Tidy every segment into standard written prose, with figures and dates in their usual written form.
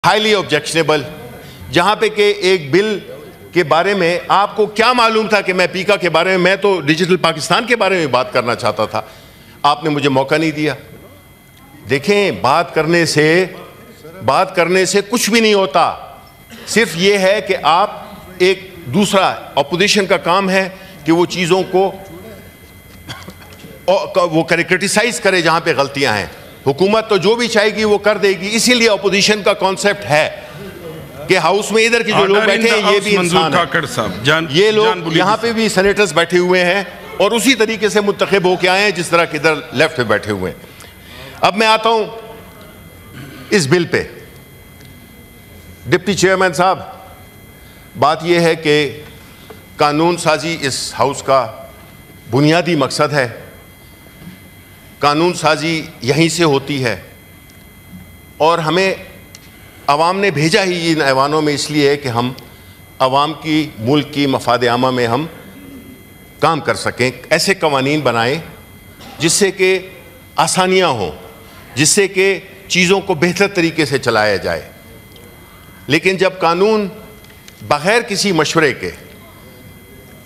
Highly objectionable, جہاں پہ کہ ایک بل کے بارے میں آپ کو کیا معلوم تھا کہ میں پیکا کے بارے میں تو ڈیجیٹل پاکستان کے بارے میں بات کرنا چاہتا تھا، آپ نے مجھے موقع نہیں دیا۔ دیکھیں، بات کرنے سے کچھ بھی نہیں ہوتا، صرف یہ ہے کہ آپ ایک دوسرا اپوزیشن کا کام ہے کہ وہ چیزوں کو وہ کرٹیسائز کرے جہاں پہ غلطیاں ہیں۔ حکومت تو جو بھی چاہے گی وہ کر دے گی، اسی لیے اپوزیشن کا کانسیپٹ ہے کہ ہاؤس میں ادھر کے جو لوگ بیٹھے ہیں یہ بھی انسان ہیں، یہ لوگ یہاں پہ بھی سینیٹرز بیٹھے ہوئے ہیں اور اسی طریقے سے منتخب ہو کے آئے ہیں جس طرح کہ ادھر لیفٹ پہ بیٹھے ہوئے ہیں۔ اب میں آتا ہوں اس بل پہ۔ ڈپٹی چیئرمین صاحب، بات یہ ہے کہ قانون سازی اس ہاؤس کا بنیادی مقصد ہے، قانون سازی یہیں سے ہوتی ہے، اور ہمیں عوام نے بھیجا ہی ان ایوانوں میں اس لیے ہے کہ ہم عوام کی، ملک کی مفاد عامہ میں ہم کام کر سکیں، ایسے قوانین بنائیں جس سے کہ آسانیاں ہوں، جس سے کہ چیزوں کو بہتر طریقے سے چلایا جائے۔ لیکن جب قانون بغیر کسی مشورے کے،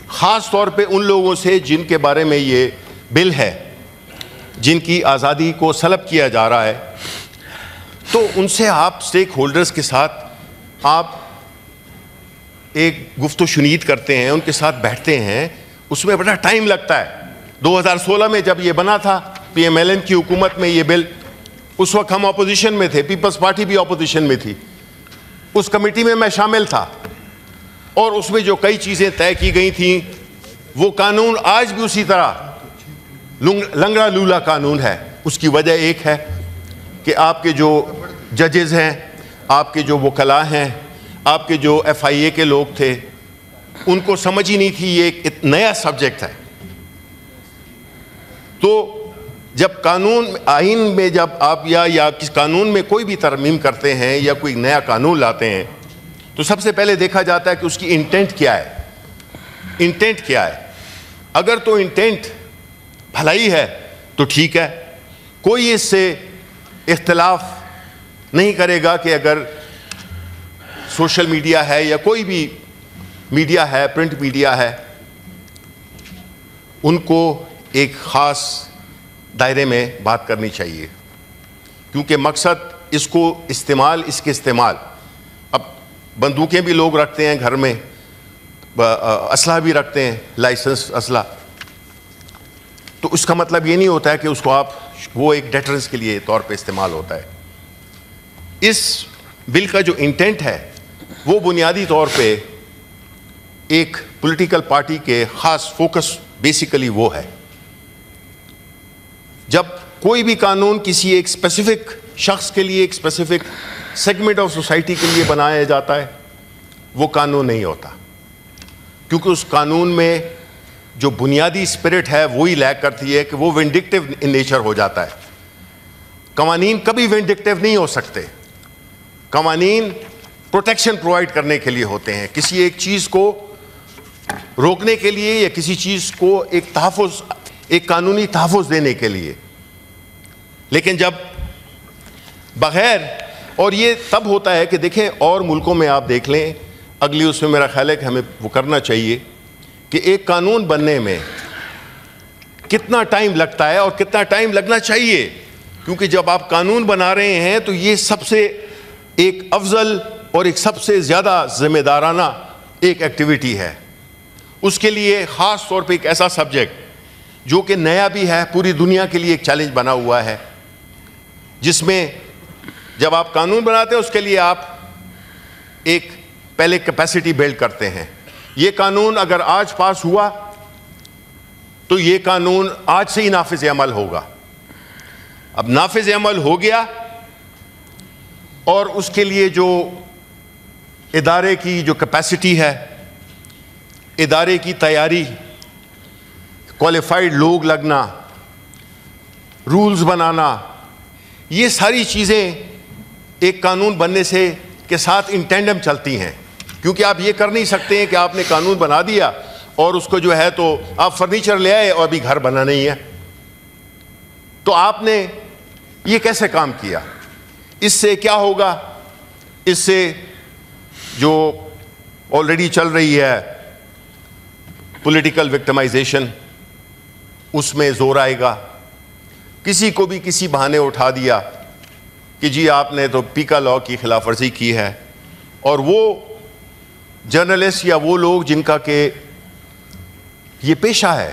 خاص طور پہ ان لوگوں سے جن کے بارے میں یہ بل ہے، جن کی آزادی کو سلب کیا جا رہا ہے، تو ان سے آپ سٹیک ہولڈرز کے ساتھ آپ ایک گفت و شنید کرتے ہیں، ان کے ساتھ بیٹھتے ہیں، اس میں بڑا ٹائم لگتا ہے۔ 2016 میں جب یہ بنا تھا پی ایم ایل این کی حکومت میں یہ بل، اس وقت ہم اپوزیشن میں تھے، پیپلز پارٹی بھی اپوزیشن میں تھی، اس کمیٹی میں شامل تھا، اور اس میں جو کئی چیزیں طے کی گئی تھیں وہ قانون آج بھی اسی طرح لنگڑا لولا قانون ہے۔ اس کی وجہ ایک ہے کہ آپ کے جو ججز ہیں، آپ کے جو وکلاء ہیں، آپ کے جو ایف آئی اے کے لوگ تھے، ان کو سمجھ ہی نہیں تھی یہ ایک نیا سبجیکٹ ہے۔ تو جب قانون آئین میں جب آپ یا کس قانون میں کوئی بھی ترمیم کرتے ہیں یا کوئی نیا قانون لاتے ہیں تو سب سے پہلے دیکھا جاتا ہے کہ اس کی انٹینٹ کیا ہے، انٹینٹ کیا ہے۔ اگر تو انٹینٹ بھلائی ہے تو ٹھیک ہے، کوئی اس سے اختلاف نہیں کرے گا کہ اگر سوشل میڈیا ہے یا کوئی بھی میڈیا ہے، پرنٹ میڈیا ہے، ان کو ایک خاص دائرے میں بات کرنی چاہیے، کیونکہ مقصد اس کے استعمال، اب بندوقیں بھی لوگ رکھتے ہیں گھر میں، اسلحہ بھی رکھتے ہیں، لائسنس اسلحہ، تو اس کا مطلب یہ نہیں ہوتا ہے کہ اس کو وہ ایک ڈیٹرنس کے لیے طور پہ استعمال ہوتا ہے۔ اس بل کا جو انٹینٹ ہے وہ بنیادی طور پہ ایک پولیٹیکل پارٹی کے خاص فوکس بیسیکلی وہ ہے۔ جب کوئی بھی قانون کسی ایک اسپیسیفک شخص کے لیے، ایک اسپیسیفک سیگمنٹ آف سوسائٹی کے لیے بنایا جاتا ہے، وہ قانون نہیں ہوتا، کیونکہ اس قانون میں جو بنیادی اسپرٹ ہے وہی لیک کرتی ہے کہ وہ وینڈکٹیو ان نیچر ہو جاتا ہے۔ قوانین کبھی وینڈکٹیو نہیں ہو سکتے، قوانین پروٹیکشن پرووائڈ کرنے کے لیے ہوتے ہیں، کسی ایک چیز کو روکنے کے لیے یا کسی چیز کو ایک تحفظ، ایک قانونی تحفظ دینے کے لیے۔ لیکن جب بغیر، اور یہ تب ہوتا ہے کہ دیکھیں اور ملکوں میں آپ دیکھ لیں، اگلی اس میں میرا خیال ہے کہ ہمیں وہ کرنا چاہیے کہ ایک قانون بننے میں کتنا ٹائم لگتا ہے اور کتنا ٹائم لگنا چاہیے، کیونکہ جب آپ قانون بنا رہے ہیں تو یہ سب سے ایک افضل اور ایک سب سے زیادہ ذمہ دارانہ ایک ایکٹیویٹی ہے۔ اس کے لیے خاص طور پہ ایک ایسا سبجیکٹ جو کہ نیا بھی ہے، پوری دنیا کے لیے ایک چیلنج بنا ہوا ہے، جس میں جب آپ قانون بناتے ہیں اس کے لیے آپ ایک پہلے کیپیسٹی بلڈ کرتے ہیں۔ یہ قانون اگر آج پاس ہوا تو یہ قانون آج سے ہی نافذ عمل ہوگا۔ اب نافذ عمل ہو گیا اور اس کے لیے جو ادارے کی جو کیپیسٹی ہے، ادارے کی تیاری، کوالیفائڈ لوگ لگنا، رولز بنانا، یہ ساری چیزیں ایک قانون بننے سے کے ساتھ ان ٹینڈم چلتی ہیں، کیونکہ آپ یہ کر نہیں سکتے ہیں کہ آپ نے قانون بنا دیا اور اس کو جو ہے تو آپ فرنیچر لے آئے اور ابھی گھر بنا نہیں ہے، تو آپ نے یہ کیسے کام کیا؟ اس سے کیا ہوگا اس سے جو آلریڈی چل رہی ہے پولیٹیکل وکٹمائزیشن، اس میں زور آئے گا. کسی کو بھی کسی بہانے اٹھا دیا کہ جی آپ نے تو پیکا لاء کی خلاف ورزی کی ہے، اور وہ جرنلسٹ یا وہ لوگ جن کا کہ یہ پیشہ ہے،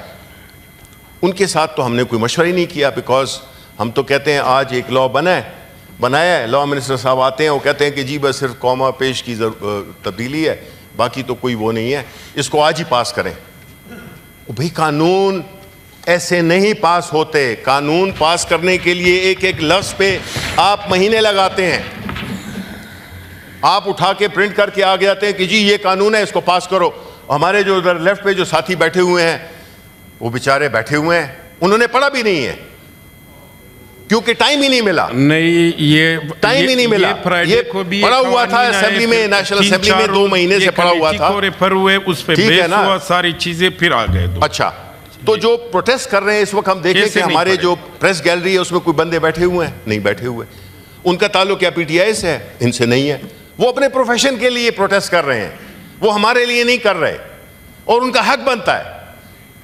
ان کے ساتھ تو ہم نے کوئی مشورہ ہی نہیں کیا. بیکاز ہم تو کہتے ہیں آج ایک لاء بنایا ہے، لاء منسٹر صاحب آتے ہیں، وہ کہتے ہیں کہ جی بس صرف کوما پیش کی تبدیلی ہے، باقی تو کوئی وہ نہیں ہے، اس کو آج ہی پاس کریں. بھئی قانون ایسے نہیں پاس ہوتے. قانون پاس کرنے کے لیے ایک ایک لفظ پہ آپ مہینے لگاتے ہیں. آپ اٹھا کے پرنٹ کر کے آگے آتے ہیں کہ جی یہ قانون ہے، اس کو پاس کرو. ہمارے جو ادھر لیفٹ پہ جو ساتھی بیٹھے ہوئے ہیں، وہ بیچارے بیٹھے ہوئے ہیں، انہوں نے پڑھا بھی نہیں ہے کیونکہ ٹائم ہی نہیں ملا. نہیں، یہ ٹائم ہی نہیں ملا. یہ پڑا ہوا تھا اسمبلی میں، نیشنل اسمبلی میں 2 مہینے سے پڑا ہوا تھا. ریفر ہوئے، اس پہ بحث ہوا، ساری چیزیں پھر آ گئے. اچھا، تو جو پروٹیسٹ کر رہے ہیں اس وقت ہم دیکھیں کہ ہمارے جو پریس گیلری ہے اس میں کوئی بندے بیٹھے ہوئے ہیں؟ نہیں بیٹھے ہوئے. ان کا تعلق کیا پی ٹی آئی سے ہے؟ ان سے نہیں ہے. وہ اپنے پروفیشن کے لیے پروٹیسٹ کر رہے ہیں، وہ ہمارے لیے نہیں کر رہے، اور ان کا حق بنتا ہے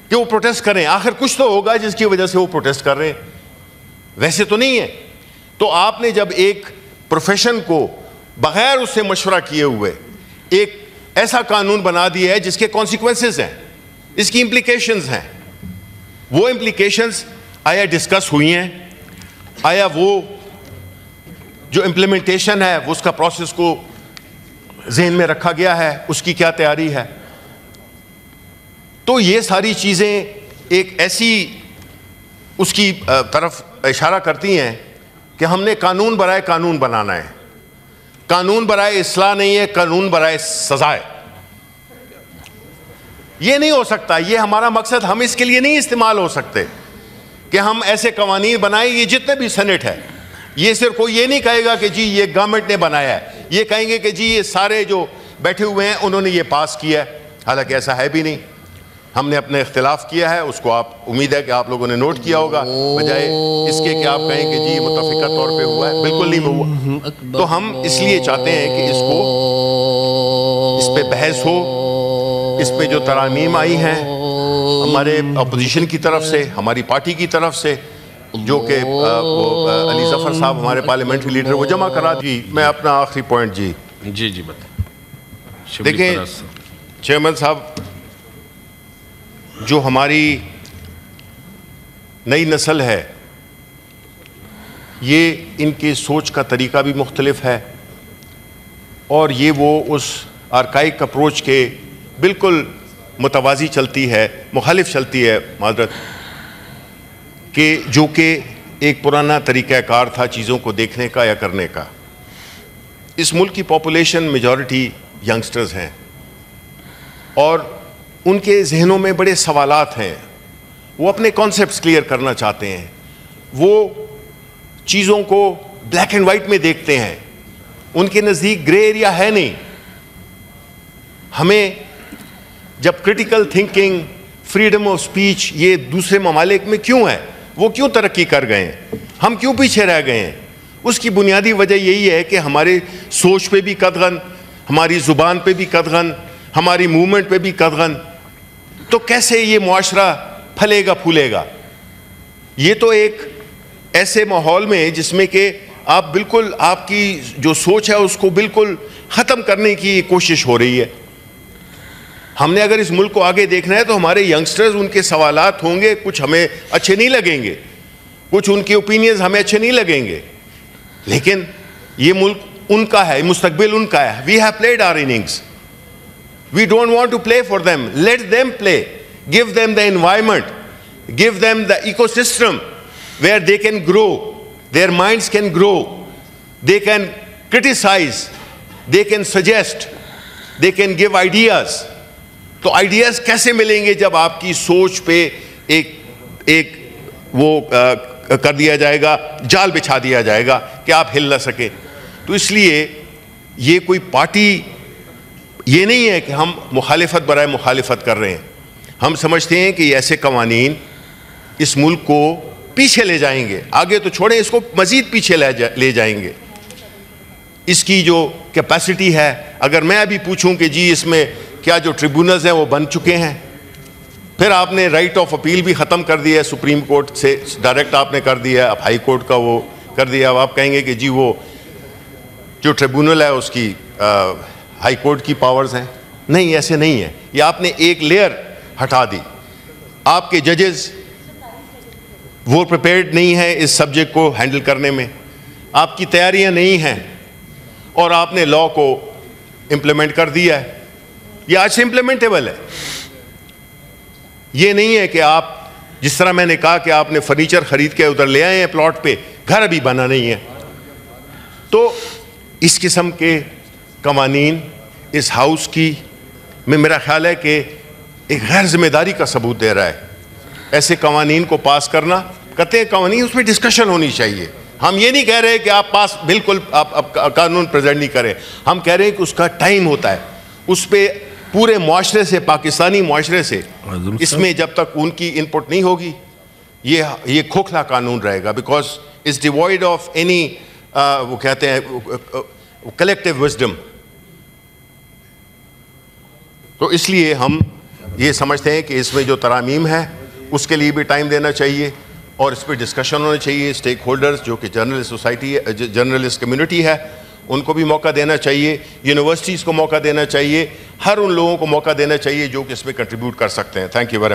کہ وہ پروٹیسٹ کریں. آخر کچھ تو ہوگا جس کی وجہ سے وہ پروٹیسٹ کر رہے ہیں، ویسے تو نہیں ہے. تو آپ نے جب ایک پروفیشن کو بغیر اس سے مشورہ کیے ہوئے ایک ایسا قانون بنا دیا ہے جس کے کانسیکوینسز ہیں، اس کی امپلیکیشنز ہیں، وہ امپلیکیشنز آیا ڈسکس ہوئی ہیں؟ آیا وہ جو امپلیمنٹیشن ہے وہ اس کا پروسیس کو ذہن میں رکھا گیا ہے؟ اس کی کیا تیاری ہے؟ تو یہ ساری چیزیں ایک ایسی اس کی طرف اشارہ کرتی ہیں کہ ہم نے قانون برائے قانون بنانا ہے. قانون برائے اصلاح نہیں ہے، قانون برائے سزا ہے. یہ نہیں ہو سکتا. یہ ہمارا مقصد، ہم اس کے لیے نہیں استعمال ہو سکتے کہ ہم ایسے قوانین بنائیں. یہ جتنے بھی سینٹ ہے، یہ صرف کوئی یہ نہیں کہے گا کہ جی یہ گورنمنٹ نے بنایا ہے. یہ کہیں گے کہ جی یہ سارے جو بیٹھے ہوئے ہیں انہوں نے یہ پاس کیا ہے. حالانکہ ایسا ہے بھی نہیں. ہم نے اپنے اختلاف کیا ہے، اس کو آپ امید ہے کہ آپ لوگوں نے نوٹ کیا ہوگا، بجائے اس کے کہ آپ کہیں کہ جی متفقہ طور پہ ہوا ہے. بالکل نہیں ہوا. تو ہم اس لیے چاہتے ہیں کہ اس پہ بحث ہو. اس پہ جو ترامیم آئی ہیں ہمارے اپوزیشن کی طرف سے، ہماری پارٹی کی طرف سے، جو کہ علی ظفر صاحب ہمارے پارلیمنٹری لیڈر، وہ جمع کرا دی. میں اپنا آخری پوائنٹ جی بتائیں. دیکھیں چیئرمین صاحب، جو ہماری نئی نسل ہے، یہ ان کی سوچ کا طریقہ بھی مختلف ہے، اور یہ وہ اس آرکائک اپروچ کے بالکل متوازی چلتی ہے، مخالف چلتی ہے، معذرت، کہ جو کہ ایک پرانا طریقہ کار تھا چیزوں کو دیکھنے کا یا کرنے کا. اس ملک کی پاپولیشن میجورٹی ینگسٹرز ہیں، اور ان کے ذہنوں میں بڑے سوالات ہیں. وہ اپنے کانسیپٹس کلیئر کرنا چاہتے ہیں. وہ چیزوں کو بلیک اینڈ وائٹ میں دیکھتے ہیں. ان کے نزدیک گرے ایریا ہے نہیں. ہمیں جب critical thinking, freedom of speech یہ دوسرے ممالک میں کیوں ہے، وہ کیوں ترقی کر گئے ہیں، ہم کیوں پیچھے رہ گئے ہیں، اس کی بنیادی وجہ یہی ہے کہ ہمارے سوچ پہ بھی قدغن، ہماری زبان پہ بھی قدغن، ہماری موومنٹ پہ بھی قدغن. تو کیسے یہ معاشرہ پھلے گا پھولے گا؟ یہ تو ایک ایسے ماحول میں جس میں کہ آپ بالکل آپ کی جو سوچ ہے اس کو بالکل ختم کرنے کی کوشش ہو رہی ہے. ہم نے اگر اس ملک کو آگے دیکھنا ہے تو ہمارے ینگسٹرز، ان کے سوالات ہوں گے، کچھ ہمیں اچھے نہیں لگیں گے، کچھ ان کے اوپینینز ہمیں اچھے نہیں لگیں گے، لیکن یہ ملک ان کا ہے، مستقبل ان کا ہے. We have played our innings. We don't want to play for them. Let them play. Give them the environment. Give them the ecosystem where they can grow. Their minds can grow. They can criticize. They can suggest. They can give ideas. تو ideas کیسے ملیں گے جب آپ کی سوچ پہ ایک وہ کر دیا جائے گا، جال بچھا دیا جائے گا کہ آپ ہل نہ سکیں. تو اس لیے یہ کوئی پارٹی یہ نہیں ہے کہ ہم مخالفت برائے مخالفت کر رہے ہیں. ہم سمجھتے ہیں کہ یہ ایسے قوانین اس ملک کو پیچھے لے جائیں گے. آگے تو چھوڑیں، اس کو مزید پیچھے لے جائیں گے. اس کی جو کیپیسٹی ہے. اگر میں ابھی پوچھوں کہ جی اس میں کیا جو ٹریبونلز ہیں وہ بن چکے ہیں, پھر آپ نے رائٹ آف اپیل بھی ختم کر دیا ہے, سپریم کورٹ سے ڈائریکٹ آپ نے کر دیا ہے, اب ہائی کورٹ کا وہ کر دیا. اب آپ کہیں گے کہ جی وہ جو ٹریبونل ہے اس کی ہائی کورٹ کی پاورز ہیں. نہیں, ایسے نہیں ہے. یہ آپ نے ایک لیئر ہٹا دی. آپ کے ججز وہ پریپیئرڈ نہیں ہیں اس سبجیکٹ کو ہینڈل کرنے میں, آپ کی تیاریاں نہیں ہیں, اور آپ نے لا کو امپلیمنٹ کر دیا ہے. یہ آج سے امپلیمنٹیبل ہے. یہ نہیں ہے کہ آپ جس طرح میں نے کہا کہ آپ نے فرنیچر خرید کے ادھر لے آئے ہیں پلاٹ پہ, گھر ابھی بنا نہیں ہے. تو اس قسم کے قوانین اس ہاؤس کی میں میرا خیال ہے کہ ایک غیر ذمہ داری کا ثبوت دے رہا ہے. ایسے قوانین کو پاس کرنا, کہتے ہیں قوانین اس میں ڈسکشن ہونی چاہیے. ہم یہ نہیں کہہ رہے کہ آپ پاس بالکل آپ قانون پریزنٹ نہیں کریں, ہم کہہ رہے ہیں کہ اس کا ٹائم ہوتا ہے. اس پہ پورے معاشرے سے, پاکستانی معاشرے سے اس میں جب تک ان کی ان پٹ نہیں ہوگی یہ کھوکھلا قانون رہے گا, because it's devoid of any وہ کہتے ہیں کلیکٹیو وزڈم. تو اس لیے ہم یہ سمجھتے ہیں کہ اس میں جو ترامیم ہے اس کے لیے بھی ٹائم دینا چاہیے, اور اس پہ ڈسکشن ہونا چاہیے. اسٹیک ہولڈرز جو کہ جرنلسٹ سوسائٹی ہے, جرنلسٹ کمیونٹی ہے, ان کو بھی موقع دینا چاہیے, یونیورسٹیز کو موقع دینا چاہیے, ہر ان لوگوں کو موقع دینا چاہیے جو کہ اس میں کنٹریبیوٹ کر سکتے ہیں. Thank you very much.